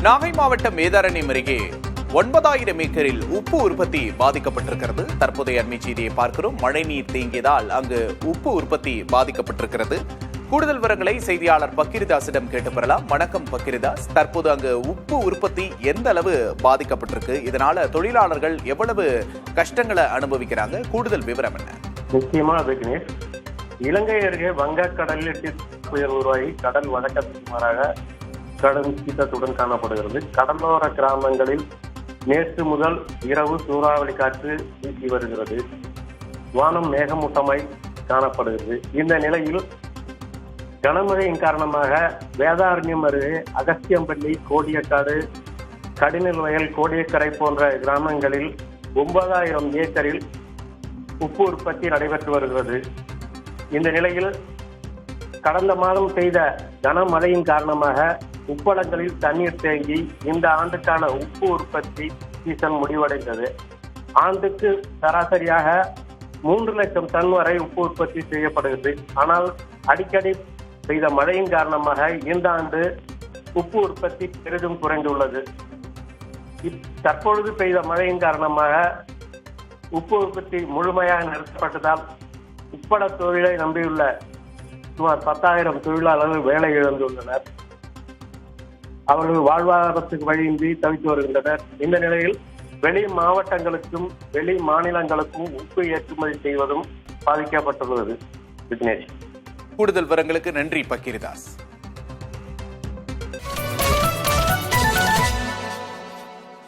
நாகை மாவட்டம் வேதாரண்யம் அருகே 9,000 ஏக்கரில் உப்பு உற்பத்தி பாதிக்கப்பட்டிருக்கிறது. தற்போதைய அண்மை செய்தியை பார்க்கிறோம். மழைநீர் தேங்கியதால் அங்கு உப்பு உற்பத்தி பாதிக்கப்பட்டிருக்கிறது. கூடுதல் விவரங்களை செய்தியாளர் பக்கிரிதாஸிடம் கேட்டு பெறலாம். வணக்கம் பக்கிரிதாஸ், தற்போது அங்கு உப்பு உற்பத்தி எந்த அளவு பாதிக்கப்பட்டிருக்கு? இதனால தொழிலாளர்கள் எவ்வளவு கஷ்டங்களை அனுபவிக்கிறாங்க? கூடுதல் விவரம் என்ன? நிச்சயமா விக்னேஷ், இலங்கை அருகே வங்கக்கடலில் புயல் உருவாகி கடல் வழக்கத்துக்கு மாறாக கடும் சீற்றத்துடன் காணப்படுகிறது. கடலோர கிராமங்களில் நேற்று முதல் இரவு சூறாவளி காற்று வீசி வருகிறது. வானம் மேகமூட்டமாய் காணப்படுகிறது. இந்த நிலையில் கனமழையின் காரணமாக வேதாரண்யம் அருகே அகஸ்தியம்பள்ளி, கோடியக்காடு, கடிநெல் வயல், கோடியக்கரை போன்ற கிராமங்களில் 9,000 ஏக்கரில் உப்பு உற்பத்தி நடைபெற்று வருகிறது. இந்த நிலையில் கடந்த மாதம் பெய்த கனமழையின் காரணமாக உப்பளங்களில் தண்ணீர் தேங்கி இந்த ஆண்டுக்கான உப்பு உற்பத்தி சீசன் முடிவடைந்தது. ஆண்டுக்கு சராசரியாக 3 லட்சம் டன் வரை உப்பு உற்பத்தி செய்யப்படுகிறது. ஆனால் அடிக்கடி பெய்த மழையின் காரணமாக இந்த ஆண்டு உப்பு உற்பத்தி பெரிதும் குறைந்துள்ளது. தற்பொழுது பெய்த மழையின் காரணமாக உப்பு உற்பத்தி முழுமையாக நிறுத்தப்பட்டதால் உப்பள தொழிலை நம்பியுள்ள சுமார் 10,000 தொழிலாளர்கள் வேலை இழந்துள்ளனர். அவர்கள் வாழ்வாதாரத்துக்கு வழியின்றி தவித்து வருகின்றனர். இந்த நிலையில் வெளி மாவட்டங்களுக்கும் வெளி மாநிலங்களுக்கும் உப்பு ஏற்றுமதி செய்வதும் பாதிக்கப்பட்டுள்ளது. விக்னேஷ், கூடுதல் விவரங்களுக்கு நன்றி பக்கிரிதாஸ்.